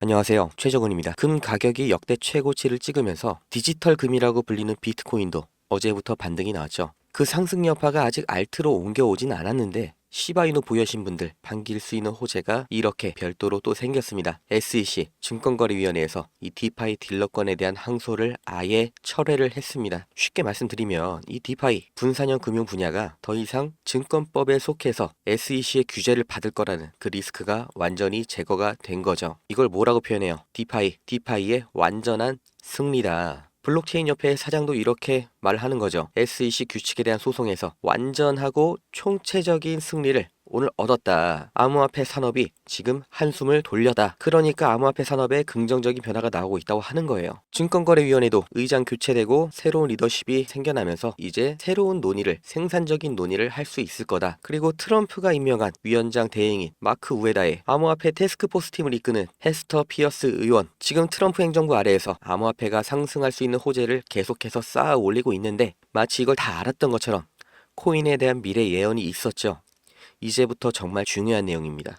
안녕하세요. 최정은입니다. 금 가격이 역대 최고치를 찍으면서 디지털 금이라고 불리는 비트코인도 어제부터 반등이 나왔죠. 그 상승 여파가 아직 알트로 옮겨오진 않았는데 시바이누 보유하신 분들 반길 수 있는 호재가 이렇게 별도로 또 생겼습니다. SEC 증권거래위원회에서 이 디파이 딜러권에 대한 항소를 아예 철회를 했습니다. 쉽게 말씀드리면 이 디파이 분산형 금융 분야가 더 이상 증권법에 속해서 SEC의 규제를 받을 거라는 그 리스크가 완전히 제거가 된 거죠. 이걸 뭐라고 표현해요? 디파이의 완전한 승리다. 블록체인 협회 사장도 이렇게 말하는 거죠. SEC 규칙에 대한 소송에서 완전하고 총체적인 승리를 오늘 얻었다. 암호화폐 산업이 지금 한숨을 돌렸다. 그러니까 암호화폐 산업에 긍정적인 변화가 나오고 있다고 하는 거예요. 증권거래위원회도 의장 교체되고 새로운 리더십이 생겨나면서 이제 새로운 논의를, 생산적인 논의를 할 수 있을 거다. 그리고 트럼프가 임명한 위원장 대행인 마크 우에다의 암호화폐 테스크포스 팀을 이끄는 헤스터 피어스 의원, 지금 트럼프 행정부 아래에서 암호화폐가 상승할 수 있는 호재를 계속해서 쌓아 올리고 있는데 마치 이걸 다 알았던 것처럼 코인에 대한 미래 예언이 있었죠. 이제부터 정말 중요한 내용입니다.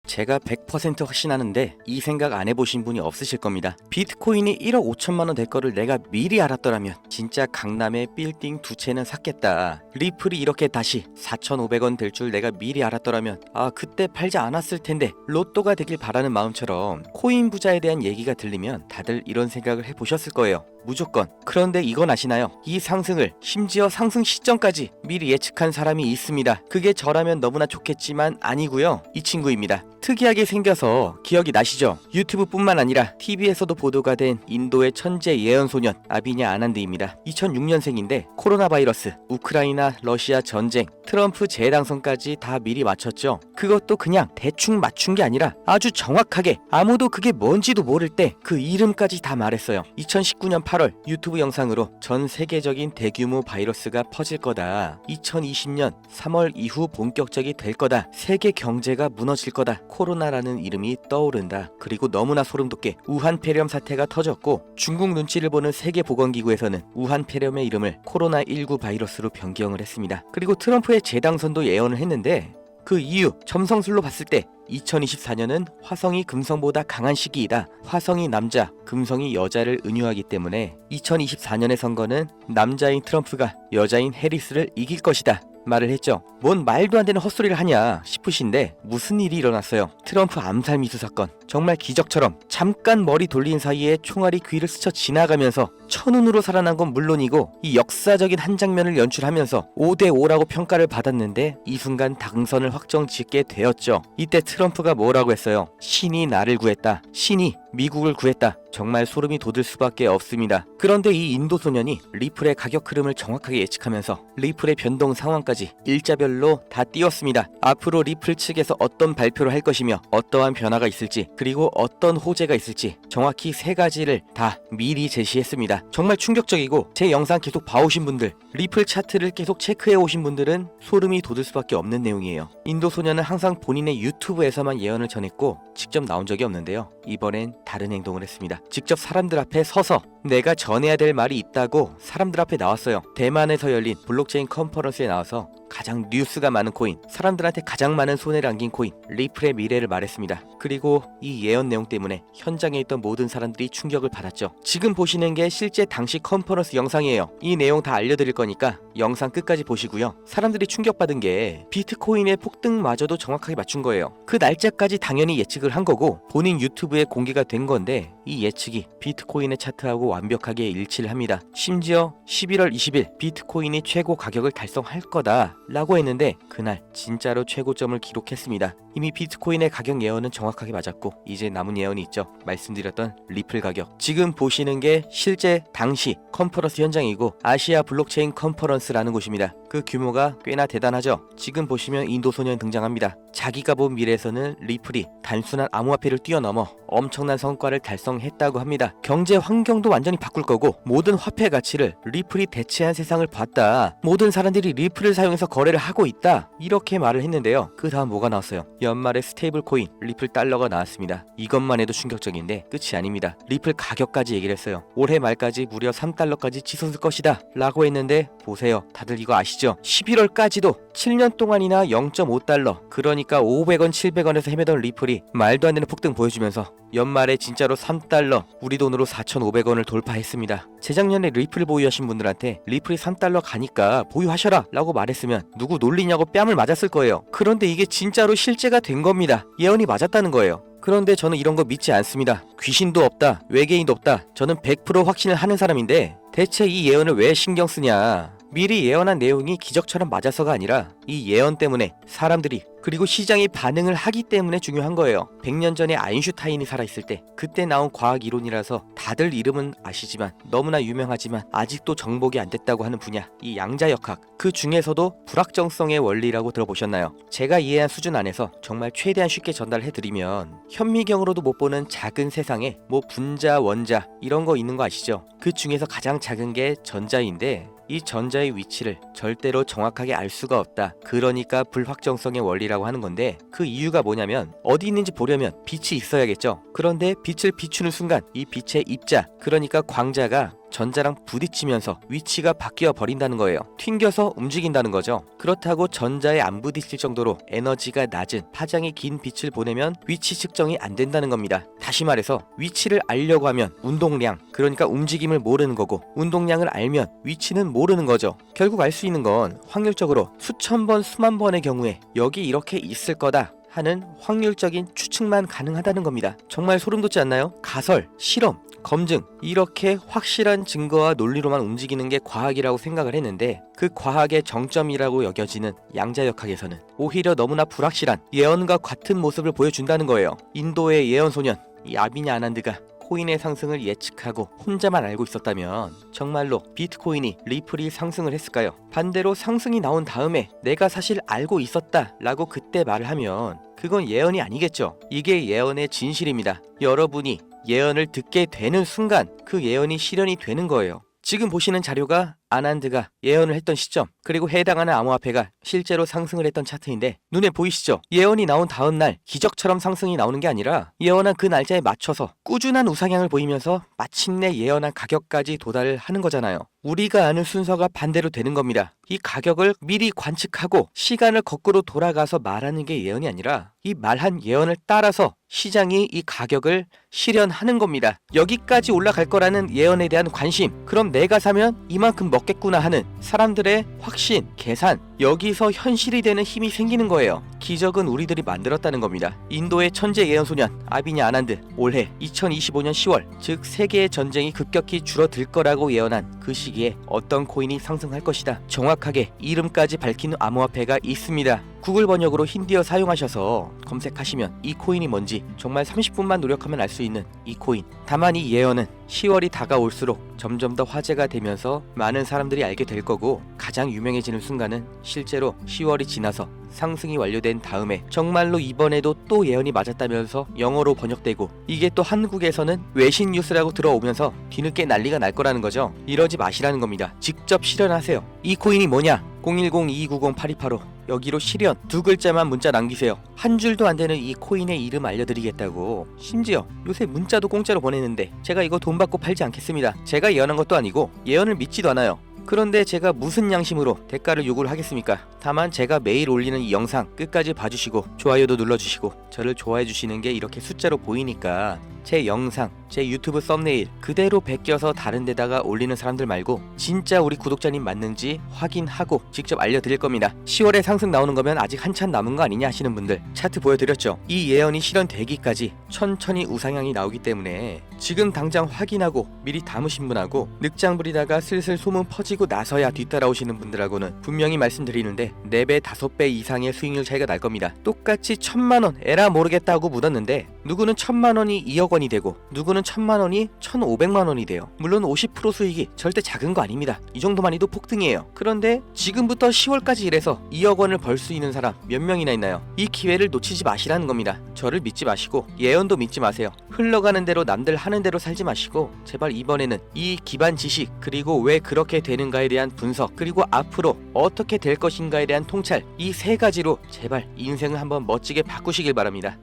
제가 100% 확신하는데 이 생각 안 해보신 분이 없으실 겁니다. 비트코인이 1억 5천만 원 될 거를 내가 미리 알았더라면 진짜 강남에 빌딩 2채는 샀겠다. 리플이 이렇게 다시 4,500원 될 줄 내가 미리 알았더라면 그때 팔지 않았을 텐데 로또가 되길 바라는 마음처럼 코인 부자에 대한 얘기가 들리면 다들 이런 생각을 해보셨을 거예요. 무조건. 그런데 이건 아시나요? 이 상승을 심지어 상승 시점까지 미리 예측한 사람이 있습니다. 그게 저라면 너무나 좋겠지만 아니고요. 이 친구입니다. 특이하게 생겨서 기억이 나시죠? 유튜브뿐만 아니라 TV에서도 보도가 된 인도의 천재 예언소년 아비냐 아난드입니다. 2006년생인데 코로나 바이러스, 우크라이나 러시아 전쟁, 트럼프 재당선까지 다 미리 맞췄죠. 그것도 그냥 대충 맞춘 게 아니라 아주 정확하게 아무도 그게 뭔지도 모를 때 그 이름까지 다 말했어요. 2019년 8월 유튜브 영상으로 전 세계적인 대규모 바이러스가 퍼질 거다. 2020년 3월 이후 본격적이 될 거다. 세계 경제가 무너질 거다. 코로나라는 이름이 떠오른다. 그리고 너무나 소름 돋게 우한 폐렴 사태가 터졌고 중국 눈치를 보는 세계보건기구에서는 우한 폐렴의 이름을 코로나19 바이러스로 변경을 했습니다. 그리고 트럼프의 재당선도 예언을 했는데 그 이유 점성술로 봤을 때 2024년은 화성이 금성보다 강한 시기이다. 화성이 남자, 금성이 여자를 은유하기 때문에 2024년의 선거는 남자인 트럼프가 여자인 해리스를 이길 것이다. 말을 했죠. 뭔 말도 안 되는 헛소리를 하냐 싶으신데 무슨 일이 일어났어요. 트럼프 암살 미수 사건. 정말 기적처럼 잠깐 머리 돌린 사이에 총알이 귀를 스쳐 지나가면서 천운으로 살아난 건 물론이고 이 역사적인 한 장면을 연출하면서 5대5라고 평가를 받았는데 이 순간 당선을 확정짓게 되었죠. 이때 트럼프가 뭐라고 했어요? 신이 나를 구했다. 신이 미국을 구했다. 정말 소름이 돋을 수밖에 없습니다. 그런데 이 인도 소년이 리플의 가격 흐름을 정확하게 예측하면서 리플의 변동 상황까지 일자별로 다 띄웠습니다. 앞으로 리플 측에서 어떤 발표를 할 것이며 어떠한 변화가 있을지 그리고 어떤 호재가 있을지 정확히 3가지를 다 미리 제시했습니다. 정말 충격적이고 제 영상 계속 봐오신 분들, 리플 차트를 계속 체크해오신 분들은 소름이 돋을 수밖에 없는 내용이에요. 인도 소년은 항상 본인의 유튜브에서만 예언을 전했고 직접 나온 적이 없는데요. 이번엔 다른 행동을 했습니다. 직접 사람들 앞에 서서 내가 전해야 될 말이 있다고 사람들 앞에 나왔어요. 대만에서 열린 블록체인 컨퍼런스에 나와서 가장 뉴스가 많은 코인, 사람들한테 가장 많은 손해를 안긴 코인, 리플의 미래를 말했습니다. 그리고 이 예언 내용 때문에 현장에 있던 모든 사람들이 충격을 받았죠. 지금 보시는 게 실제 당시 컨퍼런스 영상이에요. 이 내용 다 알려드릴 거니까 영상 끝까지 보시고요. 사람들이 충격받은 게 비트코인의 폭등마저도 정확하게 맞춘 거예요. 그 날짜까지 당연히 예측을 한 거고 본인 유튜브에 공개가 된 건데 이 예측이 비트코인의 차트하고 완벽하게 일치를 합니다. 심지어 11월 20일 비트코인이 최고 가격을 달성할 거다 라고 했는데 그날 진짜로 최고점을 기록했습니다. 이미 비트코인의 가격 예언은 정확하게 맞았고 이제 남은 예언이 있죠. 말씀드렸던 리플 가격. 지금 보시는 게 실제 당시 컨퍼런스 현장이고 아시아 블록체인 컨퍼런스라는 곳입니다. 그 규모가 꽤나 대단하죠. 지금 보시면 인도 소년 등장합니다. 자기가 본 미래에서는 리플이 단순한 암호화폐를 뛰어넘어 엄청난 성과를 달성할 결정했다고 합니다. 경제 환경도 완전히 바꿀 거고 모든 화폐 가치를 리플이 대체한 세상을 봤다. 모든 사람들이 리플을 사용해서 거래를 하고 있다. 이렇게 말을 했는데요. 그 다음 뭐가 나왔어요? 연말에 스테이블 코인 리플 달러가 나왔습니다. 이것만 해도 충격적인데 끝이 아닙니다. 리플 가격까지 얘기를 했어요. 올해 말까지 무려 3달러까지 치솟을 것이다 라고 했는데 보세요. 다들 이거 아시죠? 11월까지도 7년 동안이나 0.5달러, 그러니까 500원 700원에서 헤매던 리플이 말도 안 되는 폭등 보여주면서 연말에 진짜로 3달러, 우리 돈으로 4,500원을 돌파했습니다. 재작년에 리플 보유하신 분들한테 리플이 3달러 가니까 보유하셔라 라고 말했으면 누구 놀리냐고 뺨을 맞았을 거예요. 그런데 이게 진짜로 실제가 된 겁니다. 예언이 맞았다는 거예요. 그런데 저는 이런 거 믿지 않습니다. 귀신도 없다, 외계인도 없다. 저는 100% 확신을 하는 사람인데 대체 이 예언을 왜 신경 쓰냐? 미리 예언한 내용이 기적처럼 맞아서가 아니라 이 예언 때문에 사람들이 그리고 시장이 반응을 하기 때문에 중요한 거예요. 100년 전에 아인슈타인이 살아있을 때 그때 나온 과학 이론이라서 다들 이름은 아시지만 너무나 유명하지만 아직도 정복이 안 됐다고 하는 분야, 이 양자역학. 그 중에서도 불확정성의 원리라고 들어보셨나요? 제가 이해한 수준 안에서 정말 최대한 쉽게 전달해드리면 현미경으로도 못 보는 작은 세상에 뭐 분자, 원자 이런 거 있는 거 아시죠? 그 중에서 가장 작은 게 전자인데 이 전자의 위치를 절대로 정확하게 알 수가 없다. 그러니까 불확정성의 원리라고 하는 건데 그 이유가 뭐냐면 어디 있는지 보려면 빛이 있어야겠죠. 그런데 빛을 비추는 순간 이 빛의 입자, 그러니까 광자가 전자랑 부딪히면서 위치가 바뀌어 버린다는 거예요. 튕겨서 움직인다는 거죠. 그렇다고 전자에 안 부딪힐 정도로 에너지가 낮은 파장이 긴 빛을 보내면 위치 측정이 안 된다는 겁니다. 다시 말해서 위치를 알려고 하면 운동량, 그러니까 움직임을 모르는 거고 운동량을 알면 위치는 모르는 거죠. 결국 알 수 있는 건 확률적으로 수천 번, 수만 번의 경우에 여기 이렇게 있을 거다 하는 확률적인 추측만 가능하다는 겁니다. 정말 소름 돋지 않나요? 가설, 실험, 검증, 이렇게 확실한 증거와 논리로만 움직이는 게 과학이라고 생각을 했는데 그 과학의 정점이라고 여겨지는 양자역학에서는 오히려 너무나 불확실한 예언과 같은 모습을 보여준다는 거예요. 인도의 예언소년 이 아비냐 아난드가 코인의 상승을 예측하고 혼자만 알고 있었다면 정말로 비트코인이, 리플이 상승을 했을까요? 반대로 상승이 나온 다음에 내가 사실 알고 있었다 라고 그때 말을 하면 그건 예언이 아니겠죠. 이게 예언의 진실입니다. 여러분이 예언을 듣게 되는 순간 그 예언이 실현이 되는 거예요. 지금 보시는 자료가 아난드가 예언을 했던 시점, 그리고 해당하는 암호화폐가 실제로 상승을 했던 차트인데 눈에 보이시죠? 예언이 나온 다음 날 기적처럼 상승이 나오는 게 아니라 예언한 그 날짜에 맞춰서 꾸준한 우상향을 보이면서 마침내 예언한 가격까지 도달을 하는 거잖아요. 우리가 아는 순서가 반대로 되는 겁니다. 이 가격을 미리 관측하고 시간을 거꾸로 돌아가서 말하는 게 예언이 아니라 이 말한 예언을 따라서 시장이 이 가격을 실현하는 겁니다. 여기까지 올라갈 거라는 예언에 대한 관심, 그럼 내가 사면 이만큼 먹겠구나 하는 사람들의 확신, 계산, 여기서 현실이 되는 힘이 생기는 거예요. 기적은 우리들이 만들었다는 겁니다. 인도의 천재 예언소년 아비냐 아난드 올해 2025년 10월, 즉 세계의 전쟁이 급격히 줄어들 거라고 예언한 그 시기에 어떤 코인이 상승할 것이다. 정확하게 이름까지 밝힌 암호화폐가 있습니다. 구글 번역으로 힌디어 사용하셔서 검색하시면 이 코인이 뭔지 정말 30분만 노력하면 알 수 있는 이 코인. 다만 이 예언은 10월이 다가올수록 점점 더 화제가 되면서 많은 사람들이 알게 될 거고 가장 유명해지는 순간은 실제로 10월이 지나서 상승이 완료된 다음에 정말로 이번에도 또 예언이 맞았다면서 영어로 번역되고 이게 또 한국에서는 외신 뉴스라고 들어오면서 뒤늦게 난리가 날 거라는 거죠. 이러지 마시라는 겁니다. 직접 실현하세요. 이 코인이 뭐냐? 010-2290-8285 여기로 실현 두 글자만 문자 남기세요. 한 줄도 안 되는 이 코인의 이름 알려드리겠다고. 심지어 요새 문자도 공짜로 보내는데 제가 이거 돈 받고 팔지 않겠습니다. 제가 예언한 것도 아니고 예언을 믿지도 않아요. 그런데 제가 무슨 양심으로 대가를 요구를 하겠습니까? 다만 제가 매일 올리는 이 영상 끝까지 봐주시고 좋아요도 눌러주시고 저를 좋아해 주시는 게 이렇게 숫자로 보이니까 제 영상, 제 유튜브 썸네일 그대로 베껴서 다른 데다가 올리는 사람들 말고 진짜 우리 구독자님 맞는지 확인하고 직접 알려드릴 겁니다. 10월에 상승 나오는 거면 아직 한참 남은 거 아니냐 하시는 분들 차트 보여드렸죠? 이 예언이 실현되기까지 천천히 우상향이 나오기 때문에 지금 당장 확인하고 미리 담으신 분하고 늑장 부리다가 슬슬 소문 퍼지고 나서야 뒤따라오시는 분들하고는 분명히 말씀드리는데 4배, 5배 이상의 수익률 차이가 날 겁니다. 똑같이 1000만원 에라 모르겠다고 묻었는데 누구는 1,000만 원이 2억 원이 되고 누구는 1,000만 원이 1,500만 원이 돼요. 물론 50% 수익이 절대 작은 거 아닙니다. 이 정도만 해도 폭등이에요. 그런데 지금부터 10월까지 일해서 2억 원을 벌 수 있는 사람 몇 명이나 있나요? 이 기회를 놓치지 마시라는 겁니다. 저를 믿지 마시고 예언도 믿지 마세요. 흘러가는 대로 남들 하는 대로 살지 마시고 제발 이번에는 이 기반 지식 그리고 왜 그렇게 되는가에 대한 분석 그리고 앞으로 어떻게 될 것인가에 대한 통찰 이 세 가지로 제발 인생을 한번 멋지게 바꾸시길 바랍니다.